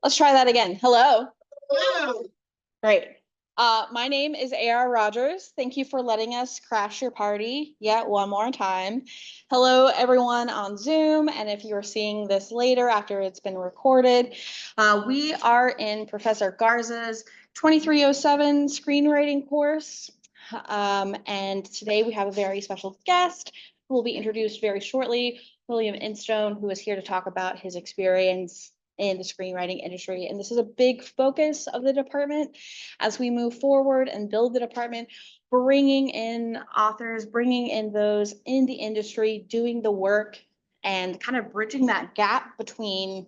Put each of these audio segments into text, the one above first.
Let's try that again. Hello. Hello. Great. My name is A.R. Rogers. Thank you for letting us crash your party yet one more time. Hello, everyone on Zoom. And if you're seeing this later after it's been recorded, we are in Professor Garza's 2307 screenwriting course. And today we have a very special guest who will be introduced very shortly, William Instone, who is here to talk about his experience in the screenwriting industry. And this is a big focus of the department as we move forward and build the department, bringing in authors, bringing in those in the industry, doing the work, and kind of bridging that gap between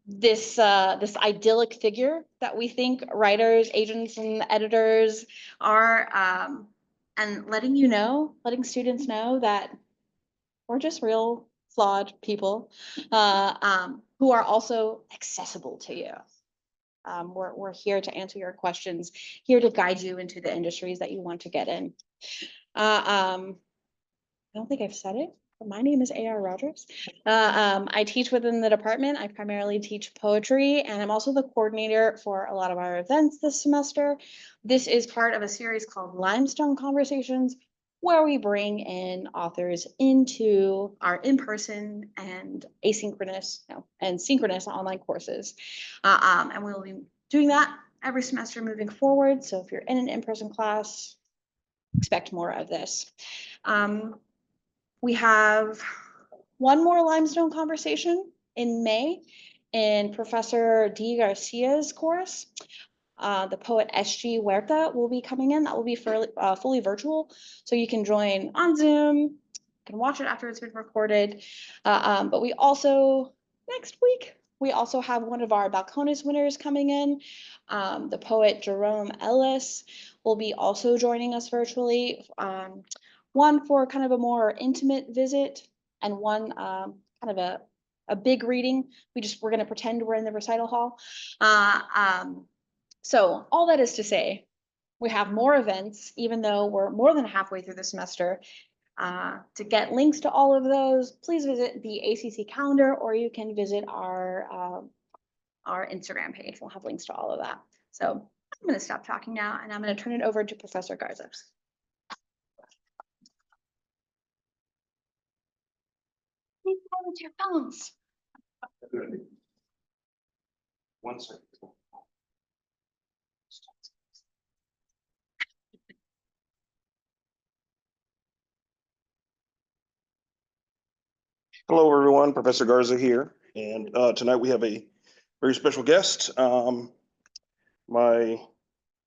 this idyllic figure that we think writers, agents, and editors are, and letting students know that we're just real flawed people who are also accessible to you. We're here to answer your questions, here to guide you into the industries that you want to get in. I don't think I've said it, but my name is A.R. Rogers. I teach within the department. I primarily teach poetry, and I'm also the coordinator for a lot of our events this semester. This is part of a series called Limestone Conversations, where we bring in authors into our in-person and synchronous online courses. And we'll be doing that every semester moving forward. So if you're in an in-person class, expect more of this. We have one more Limestone conversation in May in Professor D. Garcia's course. The poet S.G. Huerta will be coming in. That will be fully virtual. So you can join on Zoom, you can watch it after it's been recorded. But we also, next week, we also have one of our Balcones winners coming in. The poet Jerome Ellis will be also joining us virtually. One for kind of a more intimate visit, and one kind of a big reading. We're going to pretend we're in the recital hall. So all that is to say, we have more events, even though we're more than halfway through the semester. To get links to all of those, please visit the ACC calendar, or you can visit our Instagram page. We'll have links to all of that. So I'm going to stop talking now, and I'm going to turn it over to Professor Garza. Please go with your phones. One second. Hello, everyone. Professor Garza here. And tonight we have a very special guest, my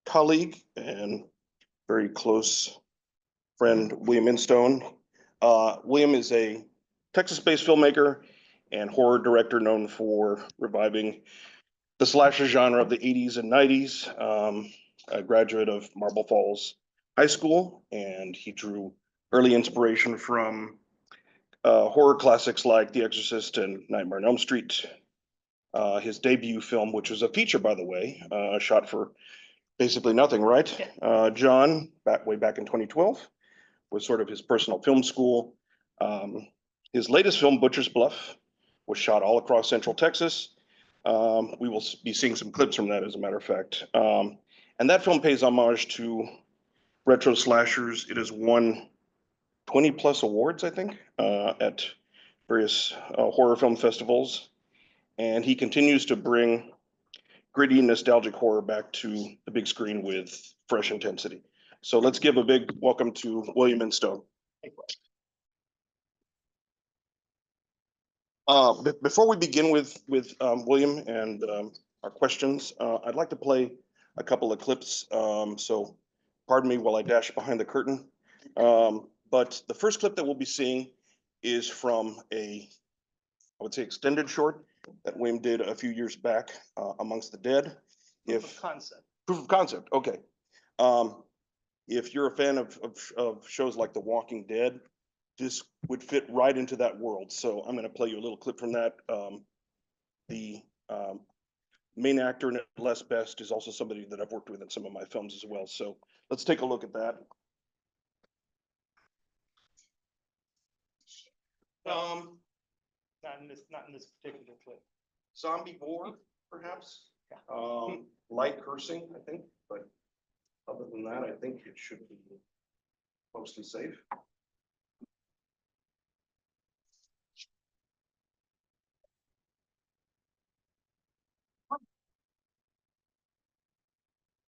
colleague and very close friend, William Instone. William is a Texas-based filmmaker and horror director known for reviving the slasher genre of the 80s and 90s. A graduate of Marble Falls High School, and he drew early inspiration from horror classics like The Exorcist and Nightmare on Elm Street. His debut film, which was a feature, by the way, shot for basically nothing, right? John, way back in 2012, was sort of his personal film school. His latest film, Butcher's Bluff, was shot all across Central Texas. We will be seeing some clips from that, as a matter of fact. And that film pays homage to retro slashers. It has won 20 plus awards, I think, at various horror film festivals. And he continues to bring gritty, nostalgic horror back to the big screen with fresh intensity. So let's give a big welcome to William Instone. Before we begin with William and our questions, I'd like to play a couple of clips. So pardon me while I dash behind the curtain. But the first clip that we'll be seeing is from I would say, extended short that William did a few years back, Amongst the Dead. Proof of concept, okay. If you're a fan of shows like The Walking Dead, this would fit right into that world. So I'm going to play you a little clip from that. The main actor, Les Best, is also somebody that I've worked with in some of my films as well. So let's take a look at that. Not in this particular clip. zombie boar, perhaps. Light cursing, I think, but other than that, I think it should be mostly safe.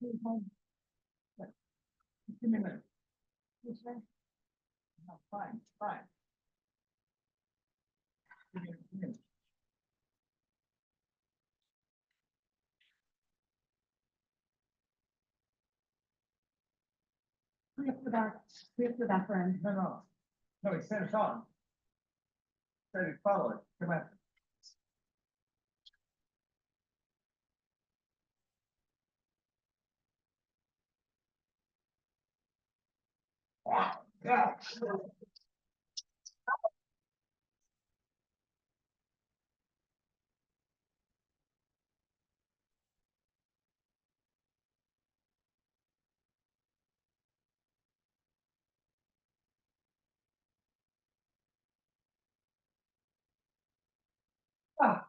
Give me a minute. No, fine, fine. Give me a minute. We have the back end. No, he said it's on. Said it followed, come on. Yeah. Ah.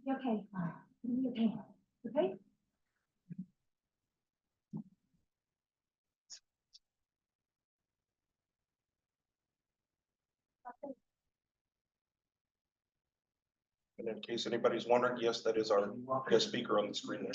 Okay, it'll be okay, okay? And in case anybody's wondering, yes, that is our guest speaker on the screen there.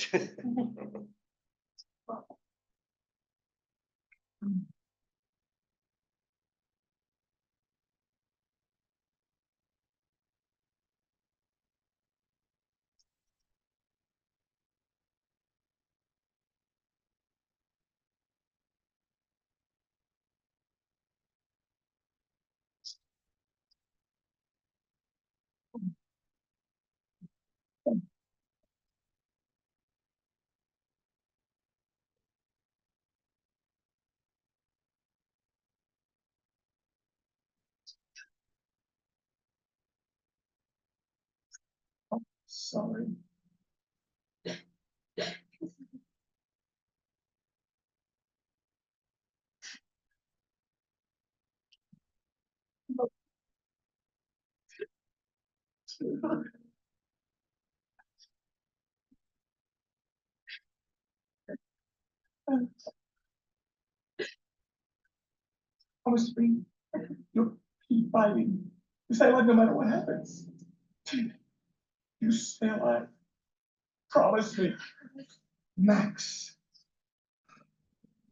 Sorry. I was being, you'll keep fighting. You stay alive no matter what happens. You stay alive. Promise me. Max.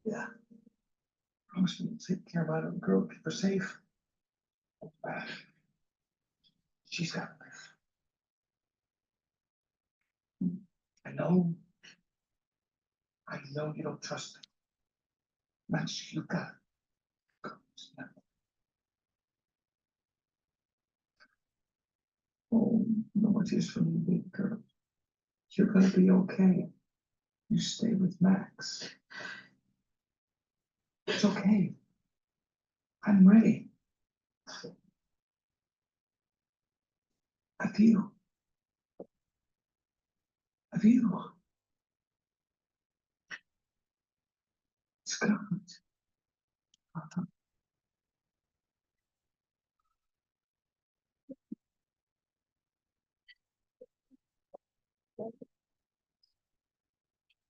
Yeah. Promise me to take care of my little girl, keep her safe. She's got life. I know. I know you don't trust me. Max, you got it. Oh, no more tears for me, big girl. You're gonna be okay. You stay with Max. It's okay. I'm ready. I feel. I feel. It's good.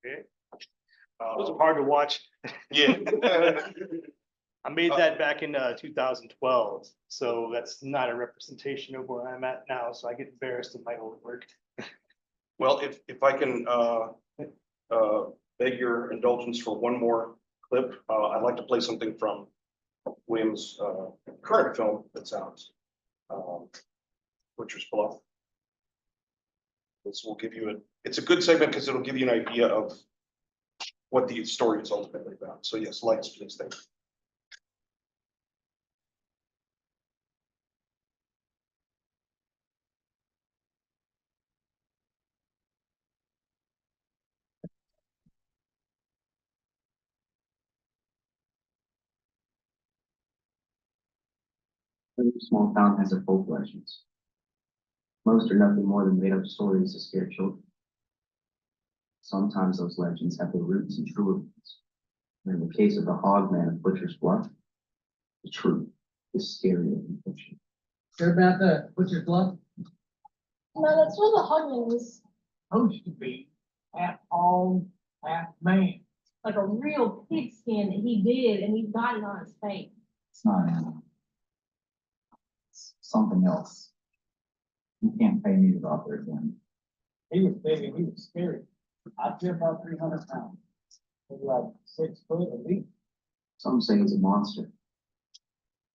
It was hard to watch. Yeah. I made that back in 2012, so that's not a representation of where I'm at now, so I get embarrassed in my own work. Well, if I can beg your indulgence for one more clip, I'd like to play something from William's current film that's out, Butcher's Bluff. This will give you it's a good segment because it'll give you an idea of what the story is ultimately about. So yes, lights, please, thank you. Every small town has their folk legends. Most are nothing more than made up stories to scare children. Sometimes those legends have their roots in true events. And in the case of the Hogman of Butcher's Bluff, the truth is scarier than fiction. Hear about the Butcher's Bluff? No, that's where the Hogman is. Supposed to be half hog, half man. Like a real pigskin that he did, and he got it on his face. It's not animal. It's something else. You can't pay me to go out there again. He was big and he was scary. I'd say about 300 pounds. Maybe like 6 foot at least. Some say he's a monster.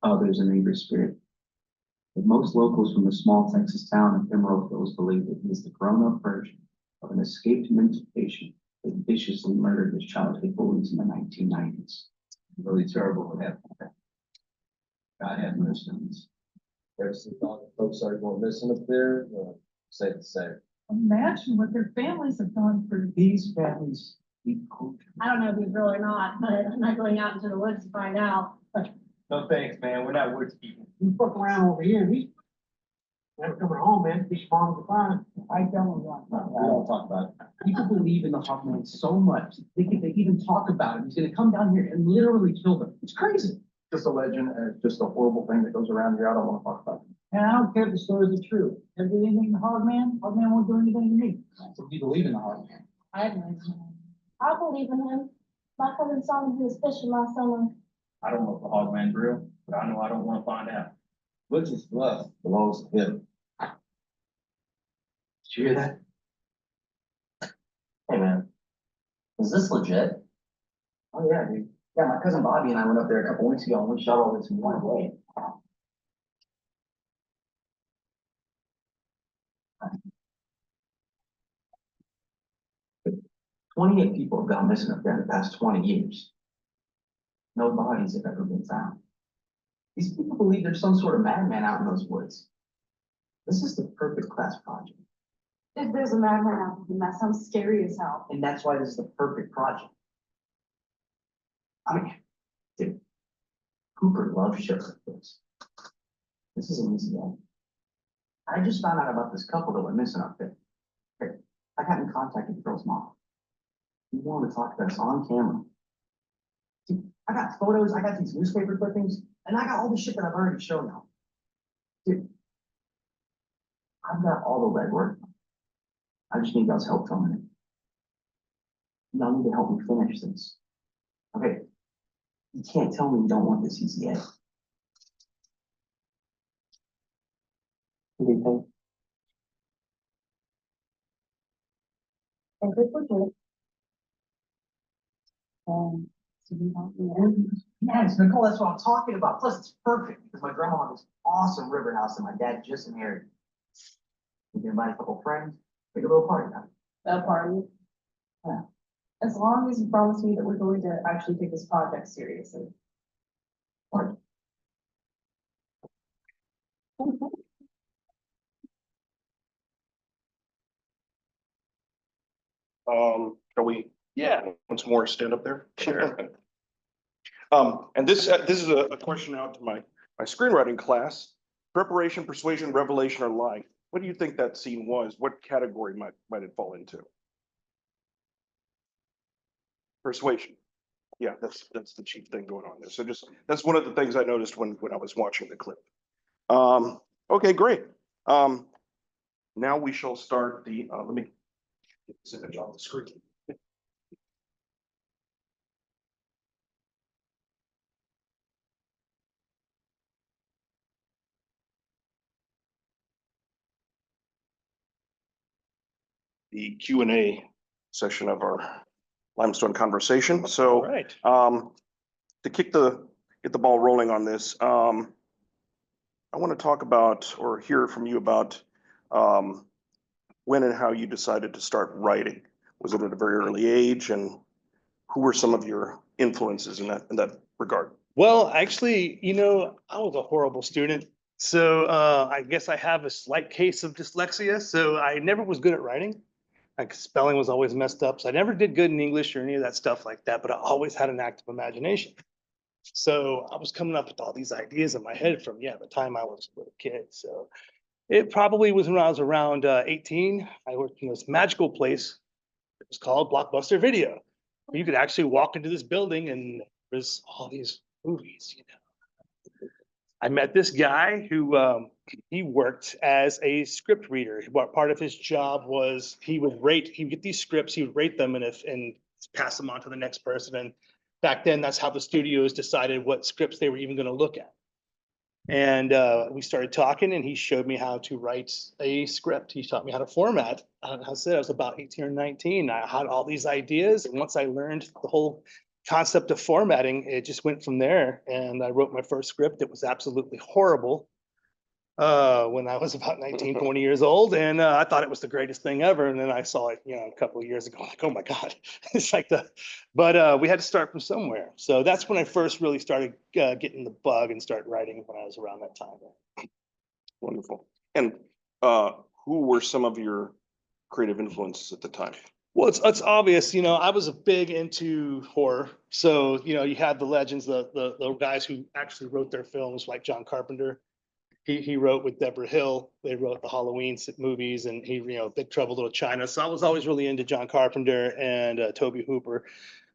Others an angry spirit. But most locals from the small Texas town of Emerald Hills believe that he is the grown-up version of an escaped mental patient that viciously murdered his childhood bullies in the 1990s. Really terrible what happened. God have mercy on us. There's some thought that folks are going missing up there, safe to say. Imagine what their families have gone through. These families need culture. I don't know if he's real or not, but I'm not going out into the woods to find out. No thanks, man. We're not woods people. You fuck around over here. He's never coming home, man. Fish mom to find. I don't want We don't talk about it. People believe in the Hawkman so much, they even talk about him. He's gonna come down here and literally kill them. It's crazy. Just a legend, and it's just a horrible thing that goes around here. I don't wanna talk about it. And I don't care if the stories are true. If there's anything to Hogman, Hogman won't do anything to me. So you believe in the Hawkman? I have no idea. I believe in him. My cousin saw him, he was fishing last summer. I don't know if the Hogman's real, but I know I don't want to find out. Butcher's Bluff belongs to him. Did you hear that? Hey, man. Is this legit? Oh, yeah, dude. Yeah, my cousin Bobby and I went up there a couple weeks ago and we shot all this in one day. 28 people have gone missing up there in the past 20 years. No bodies have ever been found. These people believe there's some sort of madman out in those woods. This is the perfect class project. If there's a madman out there, that sounds scary as hell. And that's why this is the perfect project. I mean, dude, Cooper loves shit like this. This is an easy one. I just found out about this couple that went missing up there. Hey, I got in contact with the girl's mom. He wanted to talk to us on camera. Dude, I got photos, I got these newspaper clippings, and I got all the shit that I've already shown now. Dude, I've got all the legwork. I just need y'all's help filming it. Y'all need to help me finish this. Okay, you can't tell me you don't want this ECA. What do you think? Yes, Nicole, that's what I'm talking about. Plus, it's perfect because my grandma had this awesome river house and my dad just inherited. You can invite a couple friends, make a little party night. A party. Yeah. As long as you promise me that we're going to actually take this project seriously. Party. Shall we? Yeah. Once more, stand up there. Sure. And this is a question out to my screenwriting class. Preparation, persuasion, revelation, or lie. What do you think that scene was? What category might it fall into? Persuasion. Yeah, that's the chief thing going on there. So that's one of the things I noticed when I was watching the clip. Okay, great. Now we shall start the, let me get this image on the screen. The Q&A session of our Limestone Conversation. So, Right. to get the ball rolling on this, I want to talk about or hear from you about when and how you decided to start writing. Was it at a very early age, and who were some of your influences in that regard? Well, actually, I was a horrible student. So I guess I have a slight case of dyslexia. So I never was good at writing. Like spelling was always messed up. So I never did good in English or any of that stuff like that, but I always had an active imagination. So I was coming up with all these ideas in my head from, the time I was a little kid. So it probably was when I was around 18. I worked in this magical place. It was called Blockbuster Video. You could actually walk into this building and there's all these movies, I met this guy who he worked as a script reader. What part of his job was he would get these scripts, he would rate them and pass them on to the next person. And back then, that's how the studios decided what scripts they were even going to look at. And we started talking, and he showed me how to write a script. He taught me how to format. I said I was about 18 or 19. I had all these ideas, and once I learned the whole concept of formatting, it just went from there. And I wrote my first script. It was absolutely horrible when I was about 19, 20 years old. And I thought it was the greatest thing ever. And then I saw it, a couple of years ago, like, oh my God, it's like but we had to start from somewhere. So that's when I first really started getting the bug and started writing when I was around that time. Wonderful. And who were some of your creative influences at the time? Well, it's obvious, I was a big into horror. So, you had the legends, the guys who actually wrote their films, like John Carpenter. He wrote with Deborah Hill. They wrote the Halloween movies, and Big Trouble in Little China. So I was always really into John Carpenter and Tobe Hooper,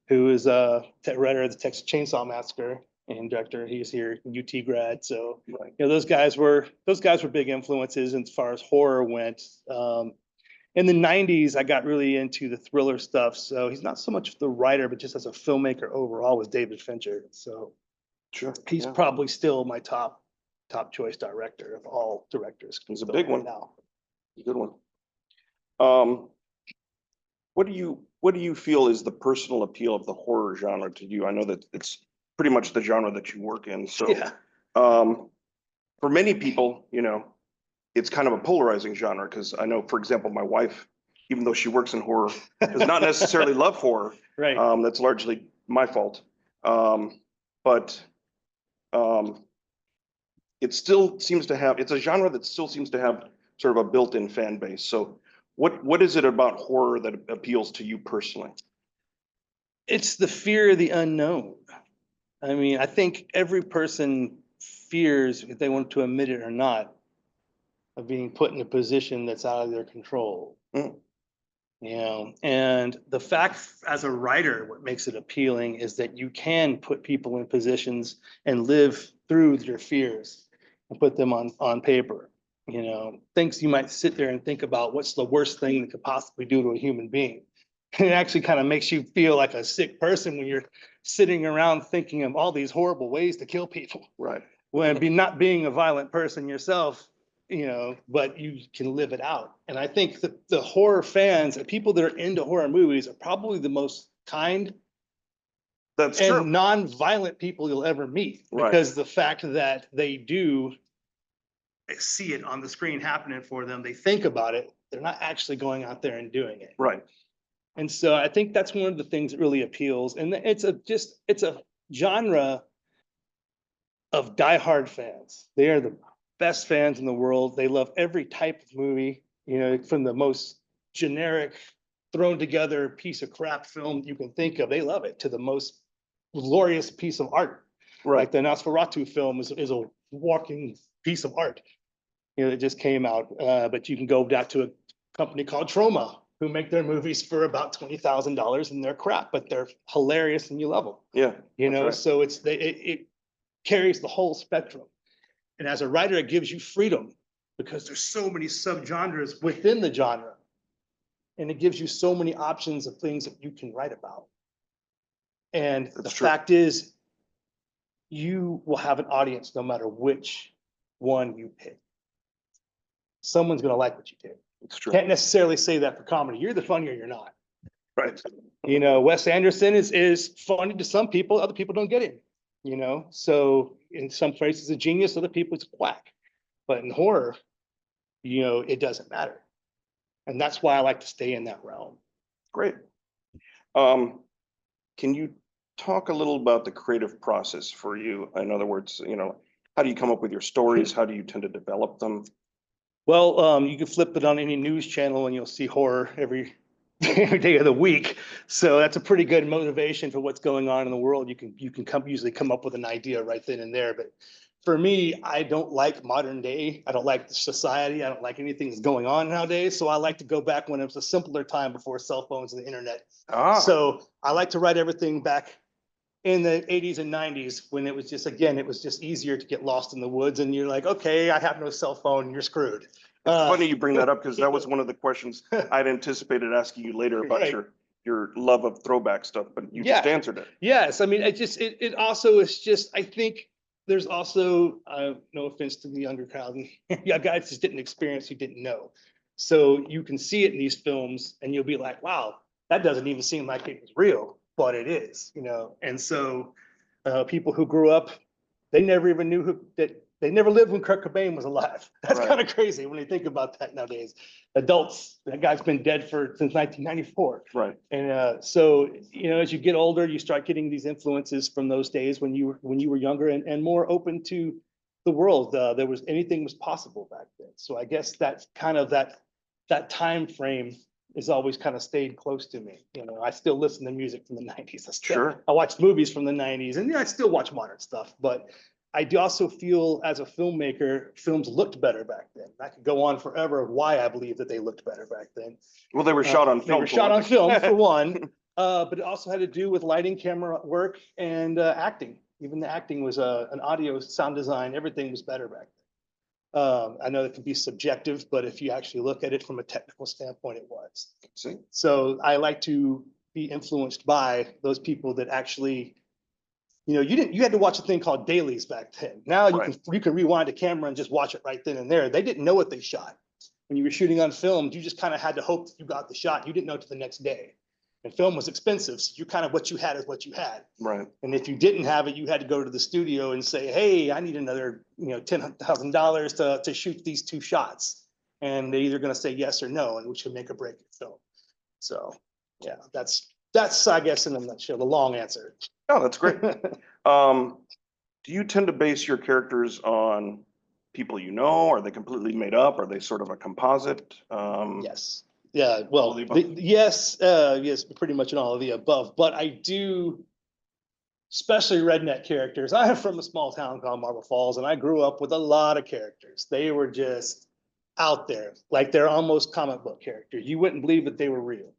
who is writer of the Texas Chainsaw Massacre and director. He's here, UT grad. So those guys were big influences as far as horror went. In the 90s, I got really into the thriller stuff. So he's not so much the writer, but just as a filmmaker overall was David Fincher. So sure, he's probably still my top choice director of all directors. He's a big one now. A good one. What do you feel is the personal appeal of the horror genre to you? I know that it's pretty much the genre that you work in. So for many people, it's kind of a polarizing genre, because I know, for example, my wife, even though she works in horror, does not necessarily love horror. Right. That's largely my fault. But it still seems to have, it's a genre that still seems to have sort of a built-in fan base. So what is it about horror that appeals to you personally? It's the fear of the unknown. I mean, I think every person fears, if they want to admit it or not, of being put in a position that's out of their control. And the fact as a writer, what makes it appealing is that you can put people in positions and live through your fears and put them on paper. Things you might sit there and think about, what's the worst thing that could possibly do to a human being? And it actually kind of makes you feel like a sick person when you're sitting around thinking of all these horrible ways to kill people. Right. When not being a violent person yourself, but you can live it out. And I think that the horror fans and people that are into horror movies are probably the most kind and true. Non-violent people you'll ever meet, because the fact that they do see it on the screen happening for them, they think about it, they're not actually going out there and doing it. Right. And so I think that's one of the things that really appeals. And it's a genre of diehard fans. They are the best fans in the world. They love every type of movie, from the most generic, thrown together piece of crap film you can think of. They love it, to the most glorious piece of art. Right. Like the Nosferatu film is a walking piece of art. It just came out, but you can go back to a company called Troma, who make their movies for about $20,000, and they're crap, but they're hilarious and you love them. Yeah. So it carries the whole spectrum. And as a writer, it gives you freedom, because there's so many subgenres within the genre. And it gives you so many options of things that you can write about. And the fact is, you will have an audience no matter which one you pick. Someone's going to like what you do. It's true. Can't necessarily say that for comedy. You're the funny or you're not. Right. Wes Anderson is funny to some people. Other people don't get him. So in some places a genius, other people it's a quack. But in horror, it doesn't matter. And that's why I like to stay in that realm. Great. Can you talk a little about the creative process for you? In other words, how do you come up with your stories? How do you tend to develop them? Well, you can flip it on any news channel and you'll see horror every every day of the week. So that's a pretty good motivation for what's going on in the world. You can usually come up with an idea right then and there. But for me, I don't like modern day. I don't like the society. I don't like anything that's going on nowadays. So I like to go back when it was a simpler time before cell phones and the internet. So I like to write everything back in the 80s and 90s when it was just, again, it was just easier to get lost in the woods and you're like, okay, I have no cell phone, you're screwed. It's funny you bring that up because that was one of the questions I'd anticipated asking you later about Right. your love of throwback stuff, but you just answered it. Yes, I mean, it also is just, I think there's also, no offense to the younger crowd, yeah, guys just didn't experience, you didn't know. So you can see it in these films and you'll be like, wow, that doesn't even seem like it was real, but it is, you know? And so people who grew up, they never even knew they never lived when Kurt Cobain was alive. That's Right. kind of crazy when you think about that nowadays. Adults, that guy's been dead since 1994. Right. And so, you know, as you get older, you start getting these influences from those days when you were younger and more open to the world. Anything was possible back then. So I guess that's kind of that time frame has always kind of stayed close to me. You know, I still listen to music from the 90s. Sure. I watch movies from the 90s, and yeah, I still watch modern stuff, but I do also feel as a filmmaker, films looked better back then. I could go on forever of why I believe that they looked better back then. Well, they were shot on They film. were shot on film for one, but it also had to do with lighting, camera work, and acting. Even the acting was an audio, sound design, everything was better back then. I know it can be subjective, but if you actually look at it from a technical standpoint, it was. See? So I like to be influenced by those people that actually, you know, you had to watch a thing called dailies back then. Now you can rewind a camera and just watch it right then and there. They didn't know what they shot. When you were shooting on film, you just kind of had to hope that you got the shot. You didn't know till the next day. And film was expensive, so you kind of, what you had is what you had. Right. And if you didn't have it, you had to go to the studio and say, hey, I need another, you know, $10,000 to shoot these 2 shots. And they're either going to say yes or no, and which would make or break your film. So yeah, that's I guess in a nutshell, the long answer. Oh, that's great. Do you tend to base your characters on people you know? Are they completely made up? Are they sort of a composite? Yes. Yeah. Well, All of the above? yes, pretty much in all of the above. But I do, especially redneck characters. I am from a small town called Marble Falls, and I grew up with a lot of characters. They were just out there, like they're almost comic book characters. You wouldn't believe that they were real.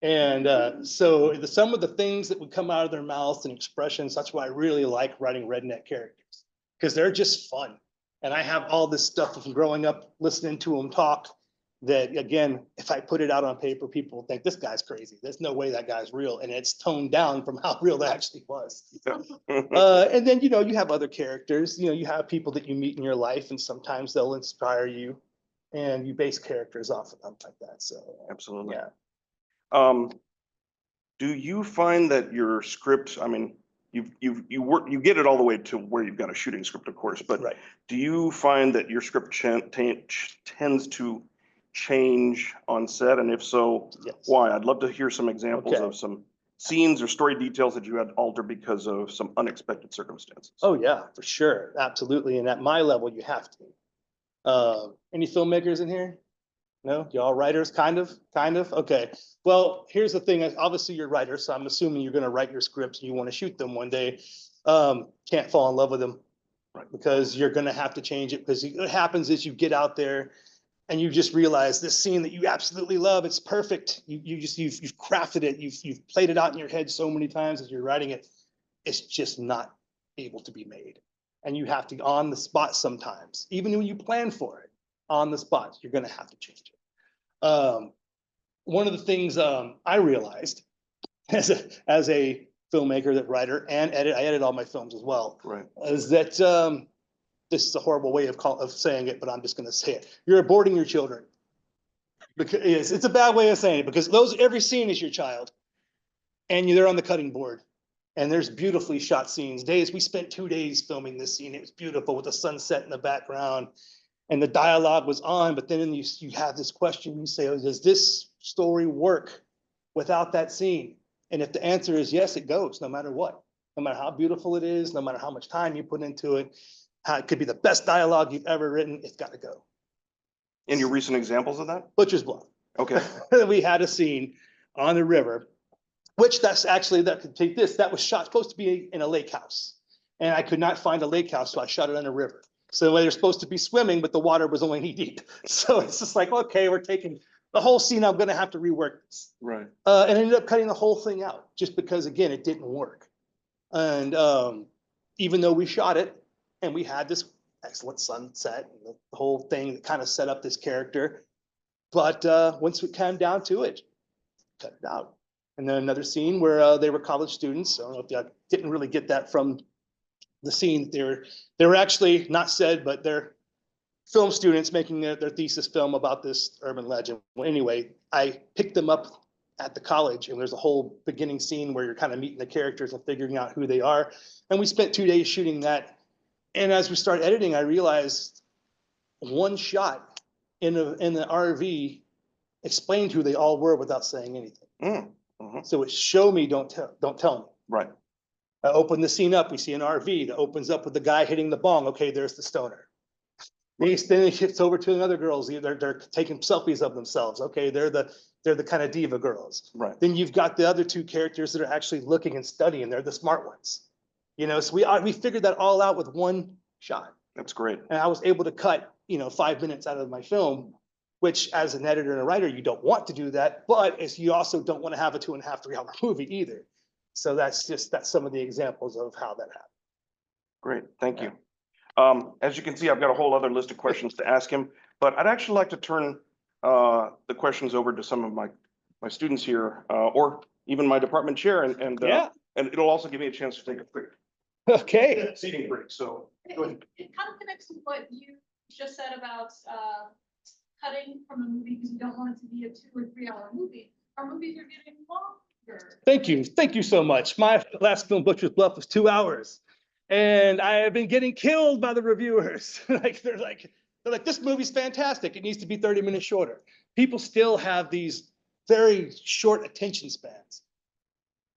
And so some of the things that would come out of their mouths and expressions, that's why I really like writing redneck characters, because they're just fun. And I have all this stuff from growing up, listening to them talk, that again, if I put it out on paper, people will think this guy's crazy. There's no way that guy's real. And it's toned down from how real that actually was. And then, you know, you have other characters, you know, you have people that you meet in your life, and sometimes they'll inspire you, and you base characters off of them like that. So Absolutely. yeah. Do you find that your script, I mean, you get it all the way to where you've got a shooting script, of course, but Right. do you find that your script tends to change on set? And if so, Yes. why? I'd love to hear some examples Okay. of some scenes or story details that you had to alter because of some unexpected circumstances. Oh yeah, for sure. Absolutely. And at my level, you have to. Any filmmakers in here? No, y'all writers, kind of. Okay. Well, here's the thing. Obviously you're writers, so I'm assuming you're going to write your scripts and you want to shoot them one day. Can't fall in love with them, right? Because you're going to have to change it, because what happens is you get out there and you just realize this scene that you absolutely love, it's perfect. You've crafted it. You've played it out in your head so many times as you're writing it. It's just not able to be made. And you have to on the spot sometimes, even when you plan for it, on the spot, you're going to have to change it. One of the things I realized as a filmmaker, that writer and I edit all my films as well, Right. is that this is a horrible way of saying it, but I'm just going to say it. You're aborting your children. Because it's a bad way of saying it, because every scene is your child, and they're on the cutting board. And there's beautifully shot scenes. We spent 2 days filming this scene. It was beautiful with the sunset in the background, and the dialogue was on. But then you have this question. You say, oh, does this story work without that scene? And if the answer is yes, it goes, no matter what. No matter how beautiful it is, no matter how much time you put into it, how it could be the best dialogue you've ever written, it's got to go. Any recent examples of that? Butcher's Block. Okay. We had a scene on the river, which that's actually, that could take this, that was shot, supposed to be in a lake house. And I could not find a lake house, so I shot it on a river. So they're supposed to be swimming, but the water was only knee deep. So it's just like, okay, we're taking the whole scene. I'm going to have to rework this. Right. And ended up cutting the whole thing out just because, again, it didn't work. And even though we shot it and we had this excellent sunset and the whole thing that kind of set up this character, but once it came down to it, cut it out. And then another scene where they were college students. I don't know if you didn't really get that from the scene. They were actually not said, but they're film students making their thesis film about this urban legend. Well, anyway, I picked them up at the college, and there's a whole beginning scene where you're kind of meeting the characters and figuring out who they are. And we spent 2 days shooting that. And as we started editing, I realized one shot in the RV explained who they all were without saying anything. So it's show me, don't tell me. Right. I open the scene up, we see an RV that opens up with the guy hitting the bong. Okay, there's the stoner. Then it shifts over to another girls. They're taking selfies of themselves. Okay, they're the kind of diva girls. Right. Then you've got the other two characters that are actually looking and studying. They're the smart ones. You know, so we figured that all out with one shot. That's great. And I was able to cut, 5 minutes out of my film, which as an editor and a writer, you don't want to do that, but you also don't want to have a 2.5, 3 hour movie either. So that's some of the examples of how that happened. Great, thank you. As you can see, I've got a whole other list of questions to ask him, but I'd actually like to turn the questions over to some of my students here, or even my department chair, and it'll also give me a chance to take a quick seating break. So go ahead. It kind of connects to what you just said about cutting from a movie because you don't want it to be a 2 or 3 hour movie. Our movies are getting longer. Thank you so much. My last film, Butcher's Bluff, was 2 hours. And I have been getting killed by the reviewers. They're like, this movie's fantastic. It needs to be 30 minutes shorter. People still have these very short attention spans.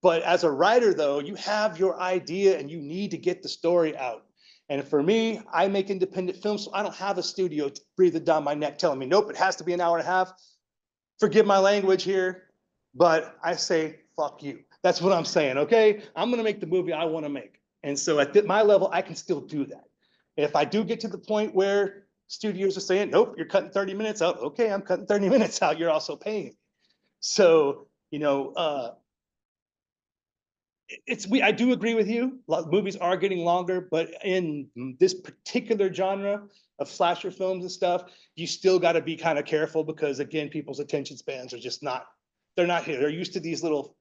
But as a writer, though, you have your idea and you need to get the story out. And for me, I make independent films, so I don't have a studio breathing down my neck telling me, nope, it has to be an hour and a half. Forgive my language here, but I say, fuck you. That's what I'm saying, okay? I'm gonna make the movie I wanna make. And so at my level, I can still do that. If I do get to the point where studios are saying, nope, you're cutting 30 minutes out. Okay, I'm cutting 30 minutes out. You're also paying me. So, I do agree with you. Movies are getting longer, but in this particular genre of slasher films and stuff, you still got to be kind of careful because, again, people's attention spans are just they're not here. They're used to these little,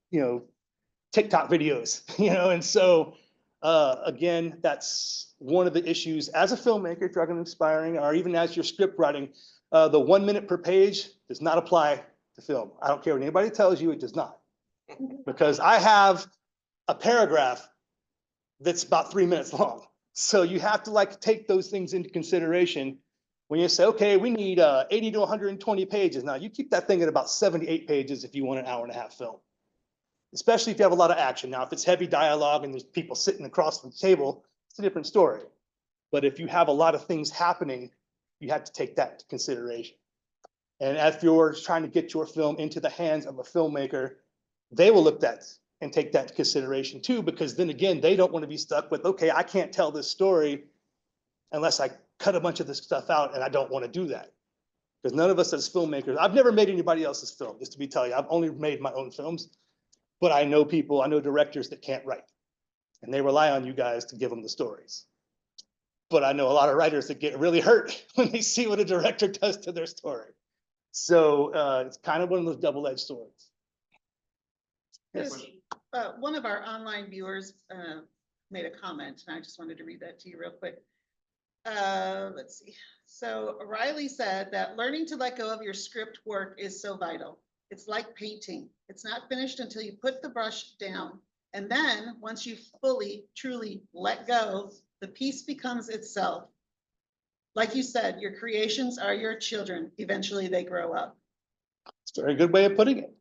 TikTok videos, and so, again, that's one of the issues as a filmmaker, if you're going to inspiring, or even as your script writing, the 1 minute per page does not apply to film. I don't care what anybody tells you, it does not. Because I have a paragraph that's about 3 minutes long. So you have to take those things into consideration when you say, okay, we need 80 to 120 pages. Now you keep that thing at about 78 pages if you want an hour and a half film. Especially if you have a lot of action. Now, if it's heavy dialogue and there's people sitting across the table, it's a different story. But if you have a lot of things happening, you have to take that into consideration. And if you're trying to get your film into the hands of a filmmaker, they will look at and take that into consideration too, because then again, they don't want to be stuck with, okay, I can't tell this story unless I cut a bunch of this stuff out, and I don't want to do that. Because none of us as filmmakers, I've never made anybody else's film, just to be telling you, I've only made my own films. But I know directors that can't write, and they rely on you guys to give them the stories. But I know a lot of writers that get really hurt when they see what a director does to their story. So it's kind of one of those double-edged swords. Yes. One of our online viewers made a comment, and I just wanted to read that to you real quick. Let's see. So Riley said that learning to let go of your script work is so vital. It's like painting. It's not finished until you put the brush down. And then once you fully, truly let go, the piece becomes itself. Like you said, your creations are your children. Eventually they grow up. It's a very good way of putting it.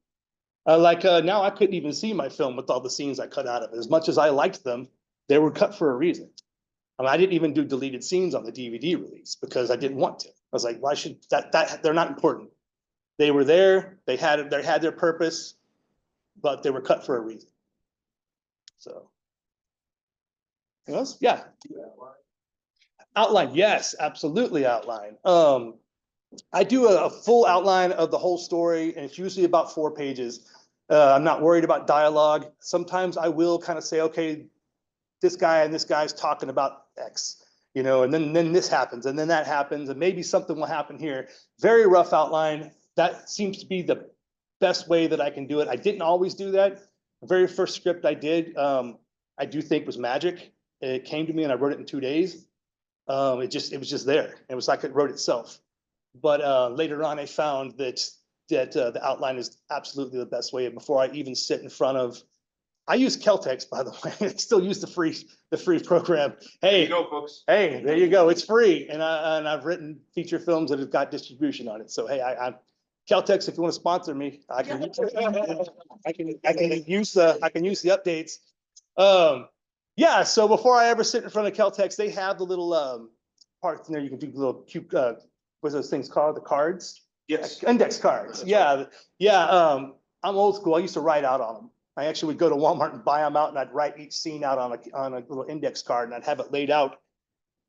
Now I couldn't even see my film with all the scenes I cut out of it. As much as I liked them, they were cut for a reason. I didn't even do deleted scenes on the DVD release because I didn't want to. I was like, why should that they're not important. They were there, they had their purpose, but they were cut for a reason. So. Anything else? Yeah. Outline, yes, absolutely outline. I do a full outline of the whole story, and it's usually about 4 pages. I'm not worried about dialogue. Sometimes I will kind of say, okay, this guy and this guy's talking about X, you know, and then this happens, and then that happens, and maybe something will happen here. Very rough outline. That seems to be the best way that I can do it. I didn't always do that. The very first script I did, I do think was magic. It came to me and I wrote it in 2 days. It was just there. It was like it wrote itself. But later on, I found that the outline is absolutely the best way. Before I even sit in front of, I use Celtex, by the way. I still use the free program. Hey, There you go, folks. hey, there you go. It's free, and I've written feature films that have got distribution on it. So hey, I'm Celtex. If you want to sponsor me, I can use the updates. Yeah. So before I ever sit in front of Celtex, they have the little parts in there. You can do little cute. What's those things called? The cards. Yes. Index cards. That's Yeah. right. Yeah. I'm old school. I used to write out on them. I actually would go to Walmart and buy them out, and I'd write each scene out on a little index card, and I'd have it laid out,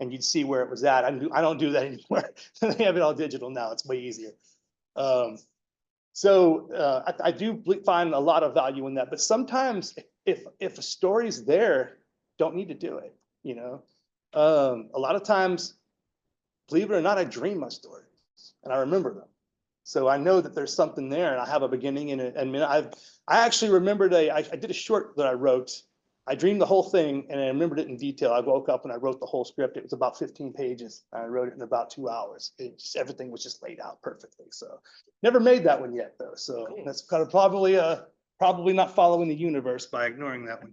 and you'd see where it was at. I don't do that anymore. They have it all digital now. It's way easier. I do find a lot of value in that, but sometimes if a story's there, don't need to do it. You know, a lot of times, believe it or not, I dream my stories and I remember them. So I know that there's something there, and I have a beginning in it. I mean, I actually remembered I did a short that I wrote. I dreamed the whole thing, and I remembered it in detail. I woke up and I wrote the whole script. It was about 15 pages. I wrote it in about 2 hours. Everything was just laid out perfectly. So never made that one yet, though. So that's kind of probably not following the universe by ignoring that one.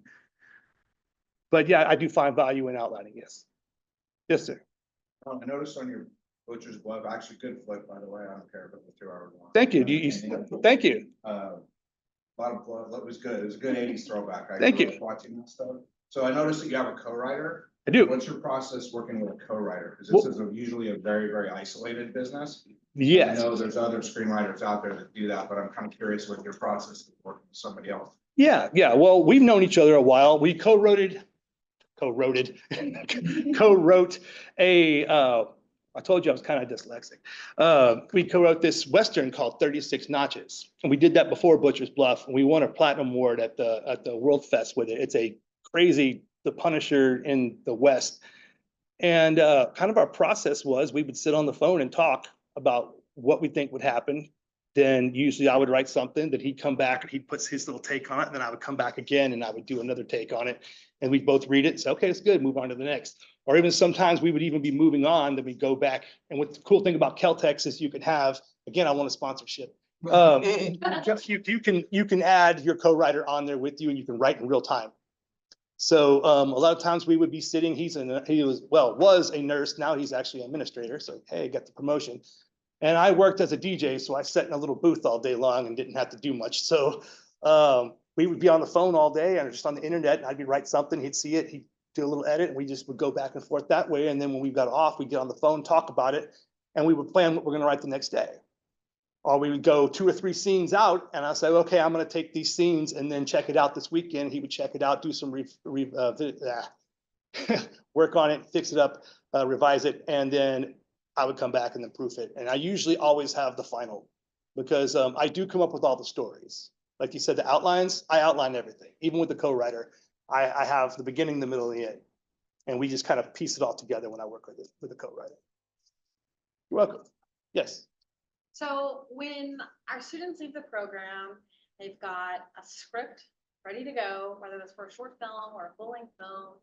But yeah, I do find value in outlining. Yes. Yes, sir. I noticed on your Butcher's Blood, actually good flick, by the way. I don't care about the 2-hour one. Thank you. Thank you. A lot of blood. It was good. It was a good 80s throwback. Thank grew you. up watching that stuff. So I noticed that you have a co-writer. I do. What's your process working with a co-writer? Because this is usually a very, very isolated business. Yes. I know there's other screenwriters out there that do that, but I'm kind of curious what your process is working with somebody else. Yeah. Well, we've known each other a while. We co-wrote a, I told you I was kind of dyslexic. We co-wrote this Western called 36 Notches. And we did that before Butcher's Bluff. And we won a platinum award at the World Fest with it. It's a crazy, the Punisher in the West. And kind of our process was we would sit on the phone and talk about what we think would happen. Then usually I would write something that he'd come back and he'd put his little take on it. And then I would come back again and I would do another take on it. And we'd both read it and say, okay, it's good, move on to the next. Or even sometimes we would even be moving on, then we go back. And what the cool thing about Celtex is you can have, again, I want a sponsorship. You can add your co-writer on there with you and you can write in real time. So a lot of times we would be sitting, was a nurse, now he's actually an administrator. So, hey, got the promotion. And I worked as a DJ, so I sat in a little booth all day long and didn't have to do much. So we would be on the phone all day and just on the internet, and I'd be write something, he'd see it, he'd do a little edit, and we just would go back and forth that way. And then when we got off, we'd get on the phone, talk about it, and we would plan what we're gonna write the next day. Or we would go 2 or 3 scenes out, and I'd say, okay, I'm gonna take these scenes and then check it out this weekend. He would check it out, do some work on it, fix it up, revise it, and then I would come back and then proof it. And I usually always have the final because I do come up with all the stories. Like you said, the outlines, I outline everything. Even with the co-writer, I have the beginning, the middle, and the end. And we just kind of piece it all together when I work with the co-writer. You're welcome. Yes. So when our students leave the program, they've got a script ready to go, whether that's for a short film or a full-length film,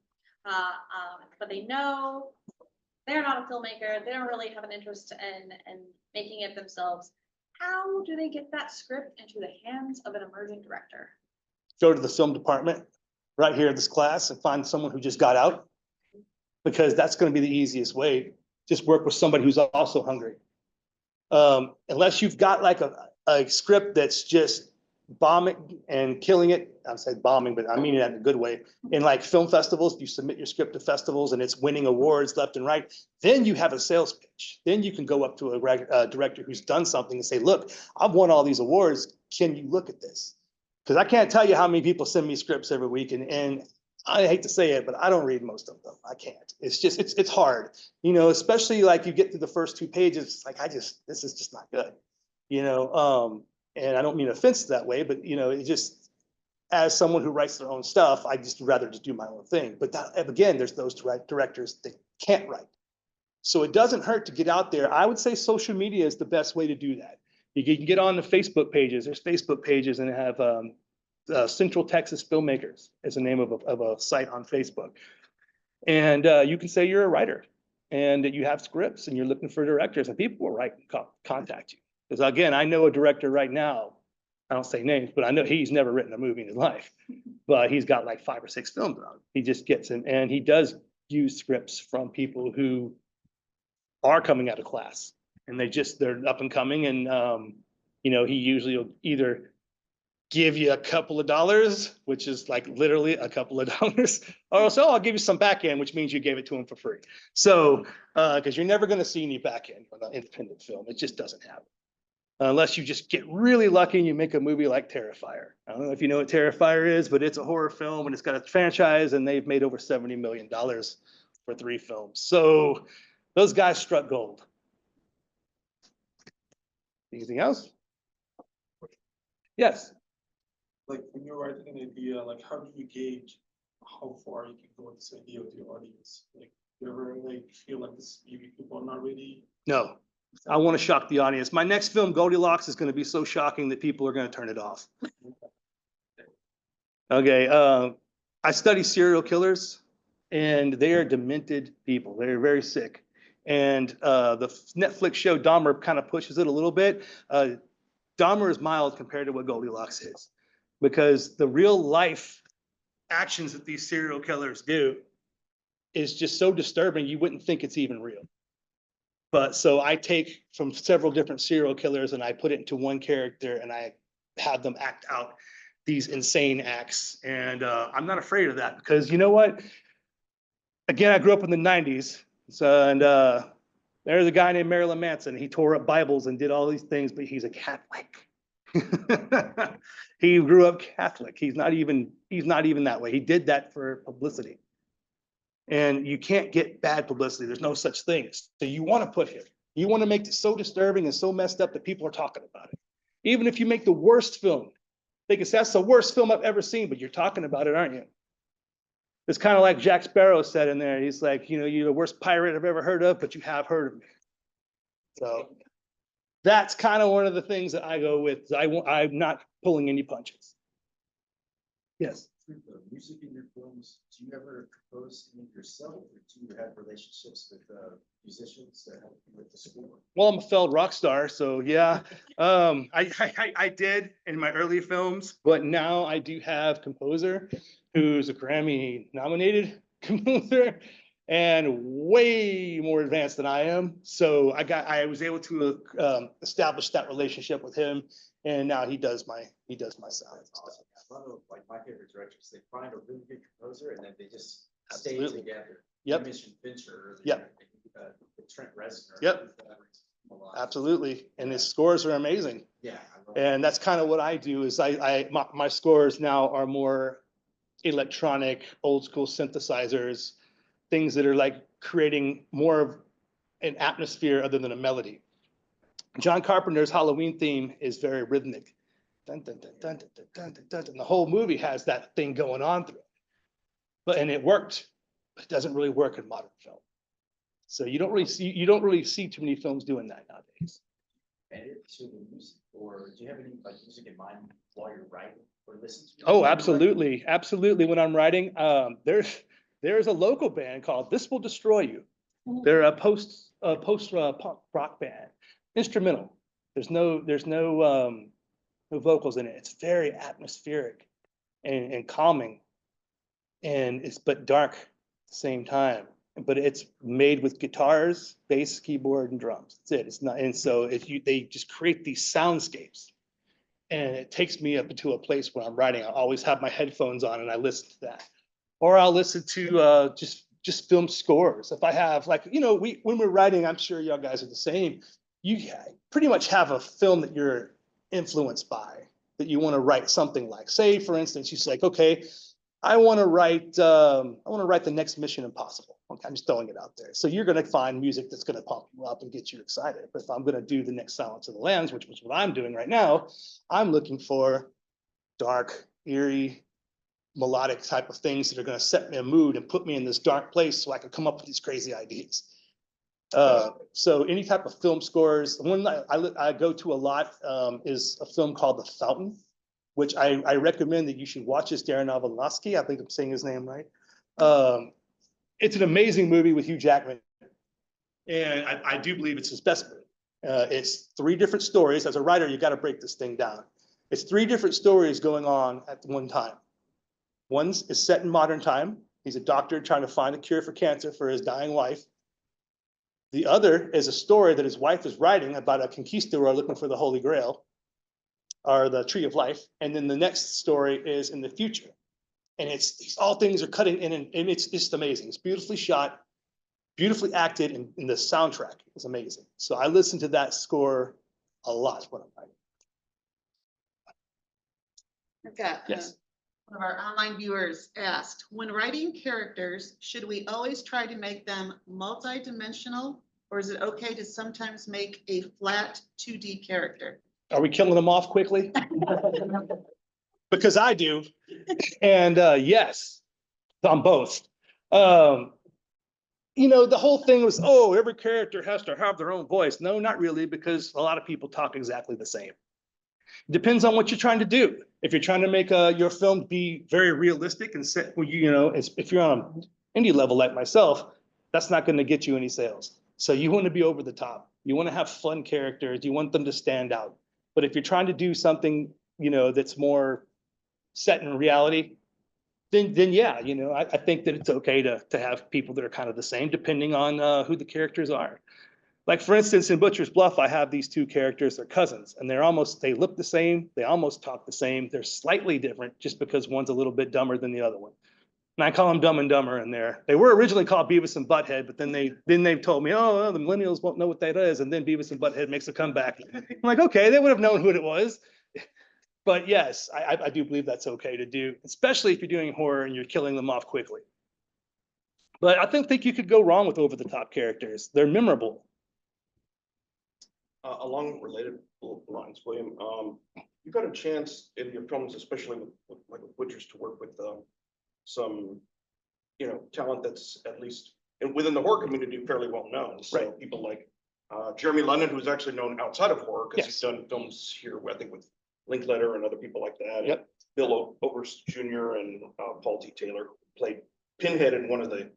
but they know they're not a filmmaker. They don't really have an interest in making it themselves. How do they get that script into the hands of an emerging director? Go to the film department right here in this class and find someone who just got out, because that's going to be the easiest way. Just work with somebody who's also hungry. Unless you've got like a script that's just bombing and killing it. I'm saying bombing, but I mean it in a good way. In like film festivals, you submit your script to festivals and it's winning awards left and right. Then you have a sales pitch. Then you can go up to a director who's done something and say, look, I've won all these awards. Can you look at this? Because I can't tell you how many people send me scripts every week, and I hate to say it, but I don't read most of them. I can't. It's just, it's hard, you know, especially like you get through the first 2 pages, it's like, this is just not good, you know? And I don't mean offense that way, but you know, it just, as someone who writes their own stuff, I just rather just do my own thing. But that, again, there's those directors that can't write. So it doesn't hurt to get out there. I would say social media is the best way to do that. You can get on the Facebook pages. There's Facebook pages and have Central Texas Filmmakers is the name of a site on Facebook. And you can say you're a writer and that you have scripts and you're looking for directors, and people will write and contact you. Because again, I know a director right now, I don't say names, but I know he's never written a movie in his life, but he's got like 5 or 6 films out. He just gets in, and he does use scripts from people who are coming out of class, and they're up and coming. And you know, he usually will either give you a couple of dollars, which is like literally a couple of dollars, or else, oh, I'll give you some back end, which means you gave it to him for free. So, because you're never going to see any back end on an independent film, it just doesn't happen. Unless you just get really lucky and you make a movie like Terrifier. I don't know if you know what Terrifier is, but it's a horror film and it's got a franchise, and they've made over $70 million for 3 films. So those guys struck gold. Anything else? Yes. Like when you're writing an idea, like how do you gauge how far you can go with this idea with your audience? Like you ever like feel like this, maybe people are not ready? No. I want to shock the audience. My next film, Goldilocks, is going to be so shocking that people are going to turn it off. Okay. I study serial killers, and they are demented people. They're very sick. And the Netflix show Dahmer kind of pushes it a little bit. Dahmer is mild compared to what Goldilocks is, because the real life actions that these serial killers do is just so disturbing, you wouldn't think it's even real. But so I take from several different serial killers and I put it into one character, and I have them act out these insane acts. And I'm not afraid of that, because you know what? Again, I grew up in the 90s. So, and there's a guy named Marilyn Manson. He tore up Bibles and did all these things, but he's a Catholic. He grew up Catholic. He's not even that way. He did that for publicity. And you can't get bad publicity. There's no such thing. So you want to put him. You want to make it so disturbing and so messed up that people are talking about it. Even if you make the worst film, they can say, that's the worst film I've ever seen, but you're talking about it, aren't you? It's kind of like Jack Sparrow said in there. He's like, you know, you're the worst pirate I've ever heard of, but you have heard of me. So that's kind of one of the things that I go with. I'm not pulling any punches. Yes. The music in your films, do you ever compose any yourself, or do you have relationships with musicians that help you with the score? Well, I'm a failed rock star, so yeah. I did in my early films, but now I do have a composer who's a Grammy nominated composer and way more advanced than I am. So I was able to establish that relationship with him, and now he does my sound. That's awesome. A lot of like my favorite directors, they find a really good composer and then they just Absolutely. stay together. Yep. You mentioned Fincher earlier. Yep. Trent Reznor. Yep. Absolutely. And his scores are amazing. Yeah. And that's kind of what I do is my scores now are more electronic, old school synthesizers, things that are like creating more of an atmosphere other than a melody. John Carpenter's Halloween theme is very rhythmic. Dun, dun, dun, dun, dun, dun, dun, dun, and the whole movie has that thing going on through it. And it worked, but it doesn't really work in modern film. So you don't really see too many films doing that nowadays. Edit to the music, or do you have any like music in mind while you're writing or listening to? Oh, absolutely, absolutely. When I'm writing, there's a local band called This Will Destroy You. They're a post punk rock band, instrumental. There's no vocals in it. It's very atmospheric and calming, and but dark at the same time. But it's made with guitars, bass, keyboard, and drums. That's it. It's not, and so they just create these soundscapes, and it takes me up into a place where I'm writing. I always have my headphones on and I listen to that, or I'll listen to just film scores. If I have when we're writing, I'm sure y'all guys are the same. You pretty much have a film that you're influenced by. that you want to write something like. Say, for instance, you say, like, okay, I want to write the next Mission Impossible. Okay, I'm just throwing it out there. So you're going to find music that's going to pump you up and get you excited. But if I'm going to do the next Silence of the Lambs, which is what I'm doing right now, I'm looking for dark, eerie, melodic type of things that are going to set me a mood and put me in this dark place so I can come up with these crazy ideas. So any type of film scores, one I go to a lot is a film called The Fountain, which I recommend that you should watch. Is Darren Aronofsky, I think I'm saying his name right. It's an amazing movie with Hugh Jackman, and I do believe it's his best movie. It's 3 different stories. As a writer, you got to break this thing down. It's 3 different stories going on at one time. One is set in modern time. He's a doctor trying to find a cure for cancer for his dying wife. The other is a story that his wife is writing about a conquistador looking for the Holy Grail, or the Tree of Life. And then the next story is in the future. And it's all things are cutting in, and it's just amazing. It's beautifully shot, beautifully acted, and the soundtrack is amazing. So I listen to that score a lot when I'm writing. I've got Yes. one of our online viewers asked, when writing characters, should we always try to make them multi-dimensional, or is it okay to sometimes make a flat 2D character? Are we killing them off quickly? Because I do. And yes, on both. You know, the whole thing was, oh, every character has to have their own voice. No, not really, because a lot of people talk exactly the same. Depends on what you're trying to do. If you're trying to make your film be very realistic and set, you know, if you're on an indie level like myself, that's not going to get you any sales. So you want to be over the top. You want to have fun characters. You want them to stand out. But if you're trying to do something, you know, that's more set in reality, then yeah, you know, I think that it's okay to have people that are kind of the same, depending on who the characters are. Like, for instance, in Butcher's Bluff, I have these 2 characters, they're cousins, and they look the same, they almost talk the same, they're slightly different just because one's a little bit dumber than the other one. And I call them Dumb and Dumber in there. They were originally called Beavis and Butthead, but then they've told me, oh, well, the millennials won't know what that is, and then Beavis and Butthead makes a comeback. I'm like, okay, they would have known who it was. But yes, I do believe that's okay to do, especially if you're doing horror and you're killing them off quickly. But I think you could go wrong with over-the-top characters. They're memorable. Along related lines, William, you've got a chance in your films, especially with like Butchers, to work with some, you know, talent that's at least within the horror community fairly well known. So Right. people like Jeremy London, who's actually known outside of horror because Yes. he's done films here, I think, with Linklater and other people like that. Yep. And Bill Oberst Jr. and Paul T. Taylor, who played Pinhead in one of the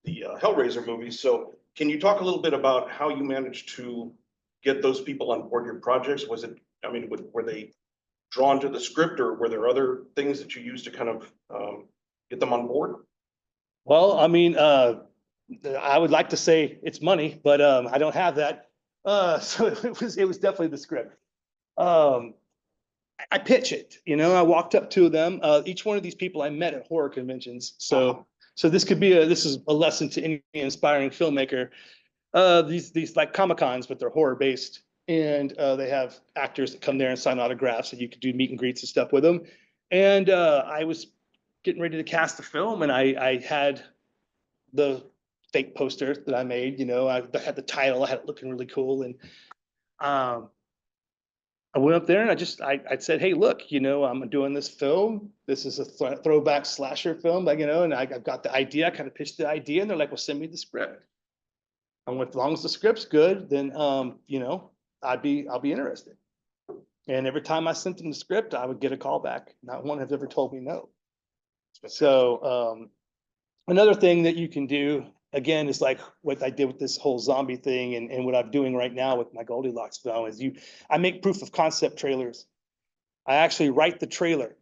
Hellraiser movies. So can you talk a little bit about how you managed to get those people on board your projects? Was it, I mean, were they drawn to the script, or were there other things that you used to kind of get them on board? Well, I mean, I would like to say it's money, but I don't have that. So it was definitely the script. I pitch it, you know, I walked up to them. Each one of these people I met at horror conventions. So this is a lesson to any inspiring filmmaker. These like Comic-Cons, but they're horror based, and they have actors that come there and sign autographs, and you could do meet and greets and stuff with them. And I was getting ready to cast the film, and I had the fake poster that I made, you know, I had the title, I had it looking really cool. And I went up there and I said, hey, look, you know, I'm doing this film. This is a throwback slasher film, like, you know, and I've got the idea. I kind of pitched the idea, and they're like, well, send me the script. And as long as the script's good, then, you know, I'll be interested. And every time I sent them the script, I would get a call back. Not one has ever told me no. So another thing that you can do, again, is like what I did with this whole zombie thing, and what I'm doing right now with my Goldilocks film is I make proof of concept trailers. I actually write the trailer.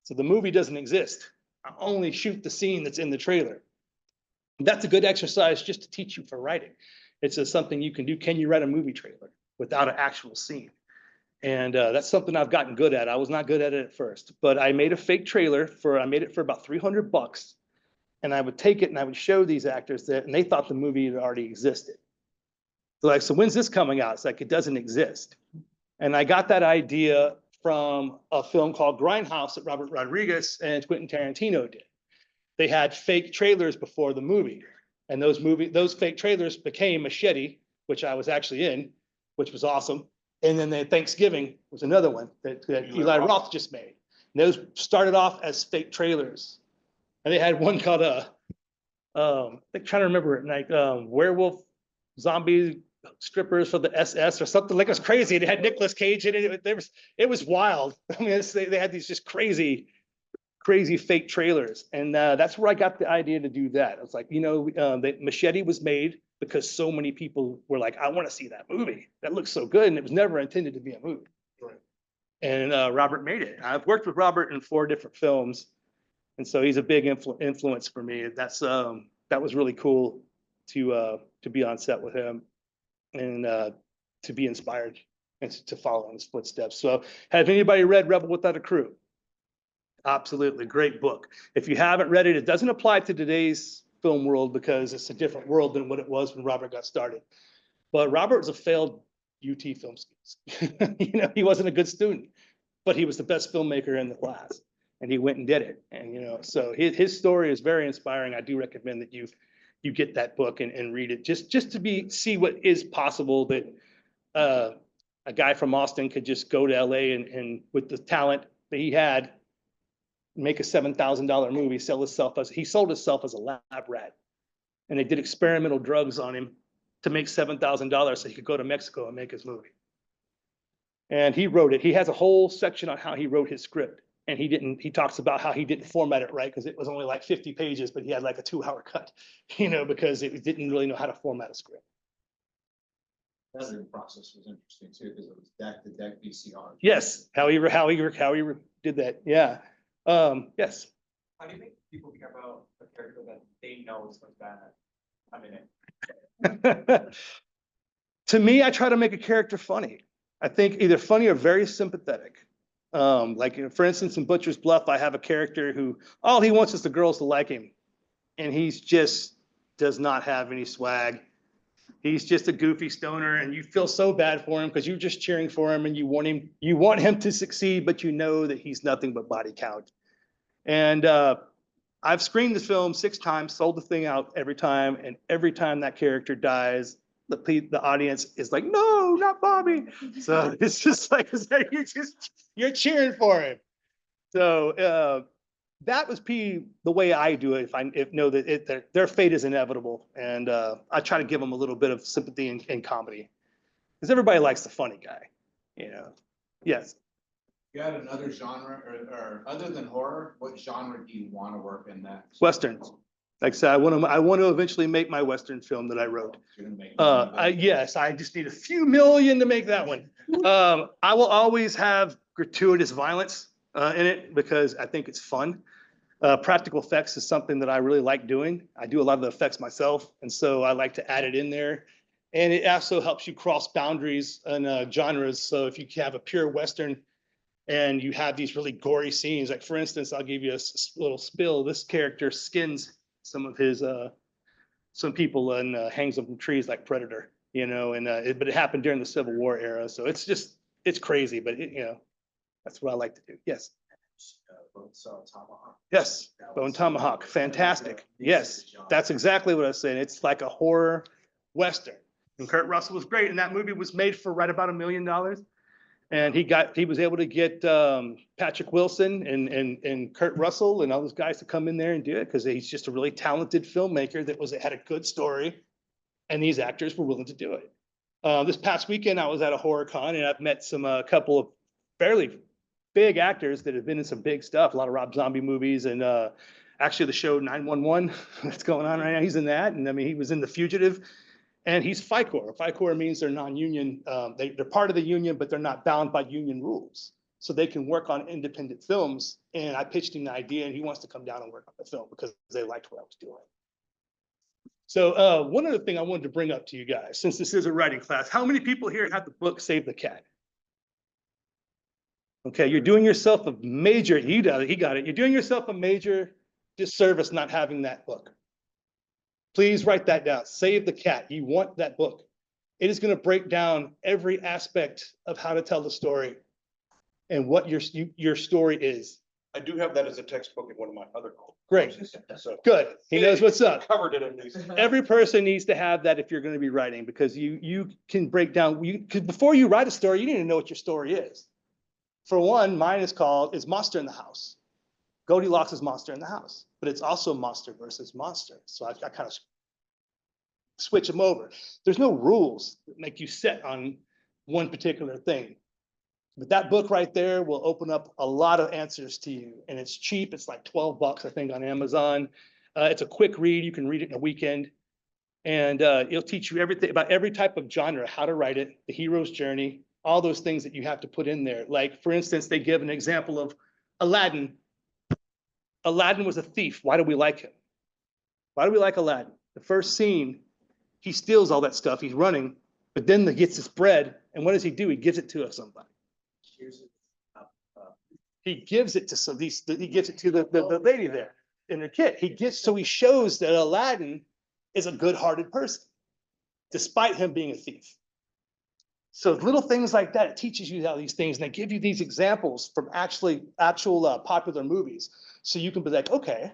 So the movie doesn't exist. I only shoot the scene that's in the trailer. That's a good exercise just to teach you for writing. It's just something you can do. Can you write a movie trailer without an actual scene? And that's something I've gotten good at. I was not good at it at first, but I made a fake trailer I made it for about $300. And I would take it and I would show these actors that, and they thought the movie had already existed. They're like, so when's this coming out? It's like, it doesn't exist. And I got that idea from a film called Grindhouse that Robert Rodriguez and Quentin Tarantino did. They had fake trailers before the movie, and those fake trailers became Machete, which I was actually in, which was awesome. And then Thanksgiving was another one that Eli Roth just made. And those started off as fake trailers, and they had one called I'm trying to remember it, like werewolf zombie strippers for the SS or something like it was crazy. It had Nicolas Cage in it. It was wild. I mean, they had these just crazy fake trailers, and that's where I got the idea to do that. I was like, the Machete was made because so many people were like, I want to see that movie. That looks so good, and it was never intended to be a movie. Right. And Robert made it. I've worked with Robert in 4 different films, and so he's a big influence for me. That was really cool to be on set with him and to be inspired and to follow in his footsteps. So, have anybody read Rebel Without a Crew? Absolutely, great book. If you haven't read it, it doesn't apply to today's film world because it's a different world than what it was when Robert got started. But Robert was a failed UT film schools. He wasn't a good student, but he was the best filmmaker in the class, and he went and did it. And so his story is very inspiring. I do recommend that you get that book and read it just to see what is possible, that a guy from Austin could just go to LA and with the talent that he had, make a $7,000 movie, he sold himself as a lab rat. And they did experimental drugs on him to make $7,000 so he could go to Mexico and make his movie. And he wrote it. He has a whole section on how he wrote his script. And he talks about how he didn't format it right because it was only like 50 pages, but he had like a 2-hour cut, because it didn't really know how to format a script. That process was interesting too, because it was deck to deck VCR. Yes, how he did that. Yeah. Yes. How do you make people care about a character that they know is like that? I mean, To me, I try to make a character funny. I think either funny or very sympathetic. Like, for instance, in Butcher's Bluff, I have a character who all he wants is the girls to like him. And he's just does not have any swag. He's just a goofy stoner, and you feel so bad for him because you're just cheering for him and you want him to succeed, but you know that he's nothing but body count. And I've screened the film 6 times, sold the thing out every time, and every time that character dies, the audience is like, no, not Bobby. So it's just like you're cheering for him. So that was the way I do it. If know that their fate is inevitable, and I try to give them a little bit of sympathy and comedy, because everybody likes the funny guy, Yes. You had another genre, or other than horror, what genre do you want to work in next? Westerns. Like I said, I want to eventually make my Western film that I wrote. Yes, I just need a few million to make that one. I will always have gratuitous violence in it because I think it's fun. Practical effects is something that I really like doing. I do a lot of the effects myself, and so I like to add it in there. And it also helps you cross boundaries and genres. So if you have a pure Western and you have these really gory scenes, like for instance, I'll give you a little spill. This character skins some of his some people and hangs them from trees like Predator, but it happened during the Civil War era, so it's crazy, but that's what I like to do. Yes. Bone Saw Tomahawk. Yes, Bone Tomahawk, fantastic. Yes, that's exactly what I was saying. It's like a horror Western, and Kurt Russell was great, and that movie was made for right about $1 million. And he was able to get Patrick Wilson and Kurt Russell and all those guys to come in there and do it because he's just a really talented filmmaker that had a good story, and these actors were willing to do it. This past weekend, I was at a horror con, and I've met a couple of fairly big actors that have been in some big stuff, a lot of Rob Zombie movies, and actually the show 911 that's going on right now, he's in that, and I mean, he was in The Fugitive. And he's FICOR. FICOR means they're non-union. They're part of the union, but they're not bound by union rules. So they can work on independent films. And I pitched him the idea, and he wants to come down and work on the film because they liked what I was doing. So one other thing I wanted to bring up to you guys, since this is a writing class, how many people here have the book Save the Cat? Okay, you're doing yourself a major, he got it. You're doing yourself a major disservice not having that book. Please write that down. Save the Cat. You want that book. It is going to break down every aspect of how to tell the story. and what your story is. I do have that as a textbook in one of my other. Great. courses, So. Good. He knows what's up. Covered it at least. Every person needs to have that if you're going to be writing, because you can break down, because before you write a story, you need to know what your story is. For one, mine is Monster in the House. Goldilocks is Monster in the House, but it's also monster versus monster. So I kind of switch them over. There's no rules that make you set on one particular thing. But that book right there will open up a lot of answers to you, and it's cheap. It's like $12, I think, on Amazon. It's a quick read. You can read it in a weekend, and it'll teach you everything about every type of genre, how to write it, the hero's journey, all those things that you have to put in there. Like, for instance, they give an example of Aladdin. Aladdin was a thief. Why do we like him? Why do we like Aladdin? The first scene, he steals all that stuff. He's running, but then he gets his bread, and what does he do? He gives it to somebody. He gives it to he gives it to the lady there in her kit. So he shows that Aladdin is a good-hearted person, despite him being a thief. So little things like that, it teaches you how these things, and they give you these examples from actual popular movies. So you can be like, okay.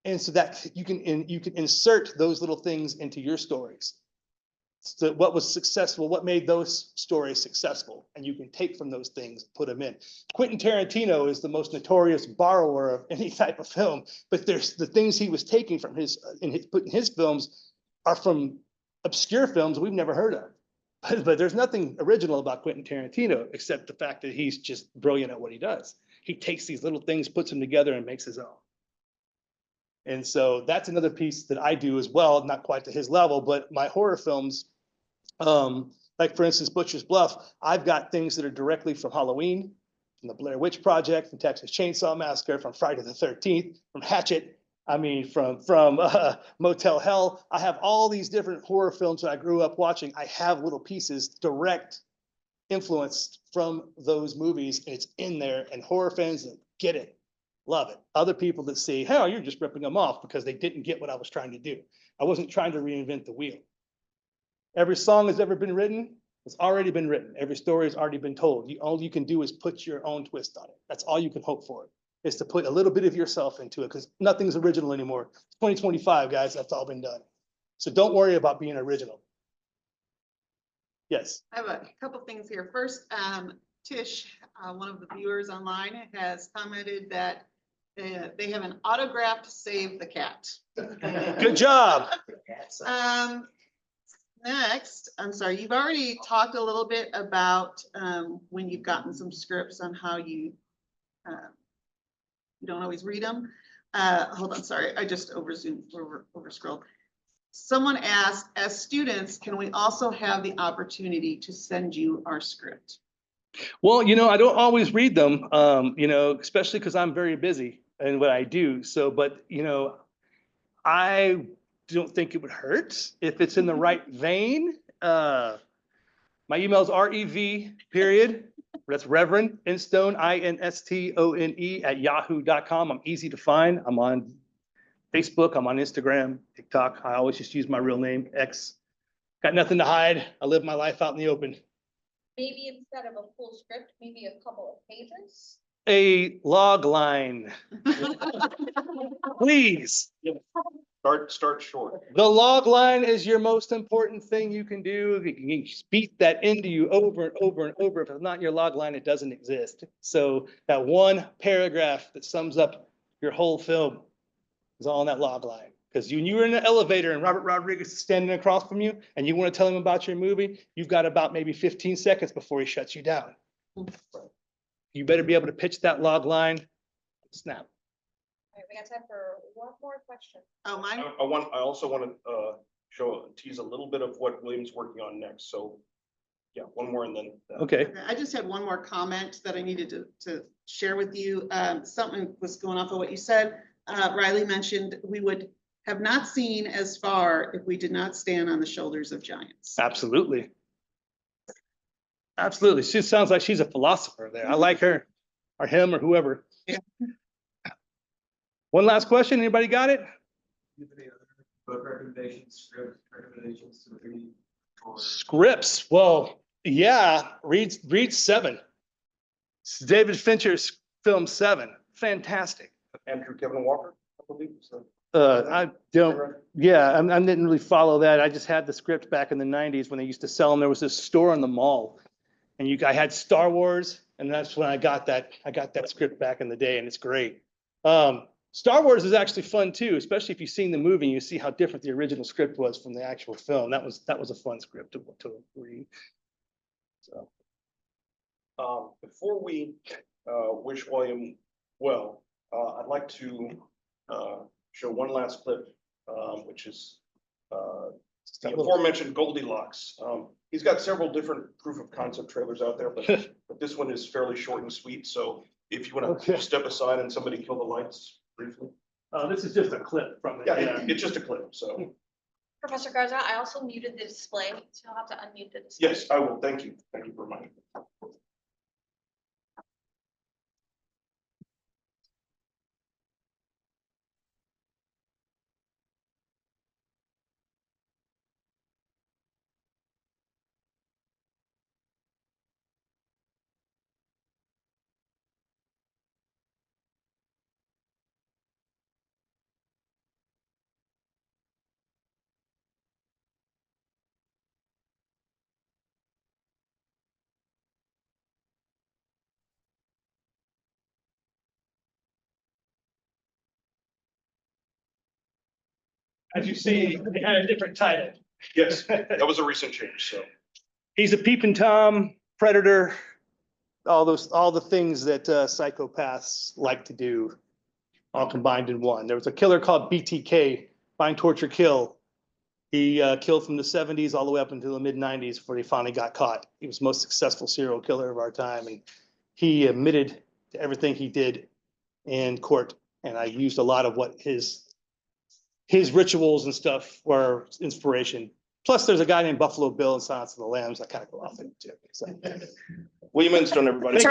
And so that you can insert those little things into your stories. So what was successful, what made those stories successful, and you can take from those things, put them in. Quentin Tarantino is the most notorious borrower of any type of film, but there's the things he was taking from his films are from obscure films we've never heard of. But there's nothing original about Quentin Tarantino except the fact that he's just brilliant at what he does. He takes these little things, puts them together, and makes his own. And so that's another piece that I do as well, not quite to his level, but my horror films, like for instance, Butcher's Bluff, I've got things that are directly from Halloween, from the Blair Witch Project, from Texas Chainsaw Massacre, from Friday the 13th, from Hatchet, from Motel Hell. I have all these different horror films that I grew up watching. I have little pieces direct influenced from those movies, and it's in there, and horror fans that get it, love it. Other people that say, hell, you're just ripping them off because they didn't get what I was trying to do. I wasn't trying to reinvent the wheel. Every song that's ever been written, it's already been written. Every story has already been told. All you can do is put your own twist on it. That's all you can hope for, is to put a little bit of yourself into it, because nothing's original anymore. 2025, guys, that's all been done. So don't worry about being original. Yes. I have a couple things here. First, Tish, one of the viewers online, has commented that they have an autographed Save the Cat. Good job. Next, I'm sorry, you've already talked a little bit about when you've gotten some scripts on how you don't always read them. Hold on, sorry, I just over scrolled. Someone asked, as students, can we also have the opportunity to send you our script? Well, I don't always read them, especially because I'm very busy in what I do. So, but, I don't think it would hurt if it's in the right vein. My email is REV, period. That's Reverend Instone, INSTONE @yahoo.com. I'm easy to find. I'm on Facebook, I'm on Instagram, TikTok. I always just use my real name, X. Got nothing to hide. I live my life out in the open. Maybe instead of a full script, maybe a couple of pages. A log line, please. Start short. The log line is your most important thing you can do. You can beat that into you over and over and over. If it's not your log line, it doesn't exist. So that one paragraph that sums up your whole film is all in that log line. Because when you were in an elevator and Robert Rodriguez is standing across from you and you want to tell him about your movie, you've got about maybe 15 seconds before he shuts you down. You better be able to pitch that log line. Snap. All right, we got time for one more question. Oh, mine? I also want to tease a little bit of what William's working on next. So yeah, one more and then. Okay. I just had one more comment that I needed to share with you. Something was going off of what you said. Riley mentioned we would have not seen as far if we did not stand on the shoulders of giants. Absolutely. Absolutely. She sounds like she's a philosopher there. I like her or him or whoever. Yeah. One last question. Anybody got it? Book recommendations, script recommendations to read? Scripts. Well, yeah, read 7. It's David Fincher's film Seven. Fantastic. Andrew Kevin Walker, I believe. So. I don't, yeah, I didn't really follow that. I just had the script back in the 90s when they used to sell them. There was this store in the mall. And I had Star Wars, and that's when I got that script back in the day, and it's great. Star Wars is actually fun too, especially if you've seen the movie and you see how different the original script was from the actual film. That was a fun script to read. So. Before we wish William well, I'd like to show one last clip, which is the aforementioned Goldilocks. He's got several different proof of concept trailers out there, but this one is fairly short and sweet. So if you want to step aside and somebody kill the lights briefly. This is just a clip from it. Yeah, it's just a clip. So. Professor Garza, I also muted the display, so you'll have to unmute the display. Yes, I will. Thank you. Thank you for reminding me. As you see, they had a different title. Yes, that was a recent change. So he's a peeping Tom, predator, all the things that psychopaths like to do, all combined in one. There was a killer called BTK, Find, Torture, Kill. He killed from the 70s all the way up until the mid 90s before he finally got caught. He was the most successful serial killer of our time, and he admitted to everything he did in court. And I used a lot of what his rituals and stuff were inspiration. Plus, there's a guy named Buffalo Bill in Silence of the Lambs. I kind of go off it too. So. William Instone, everybody.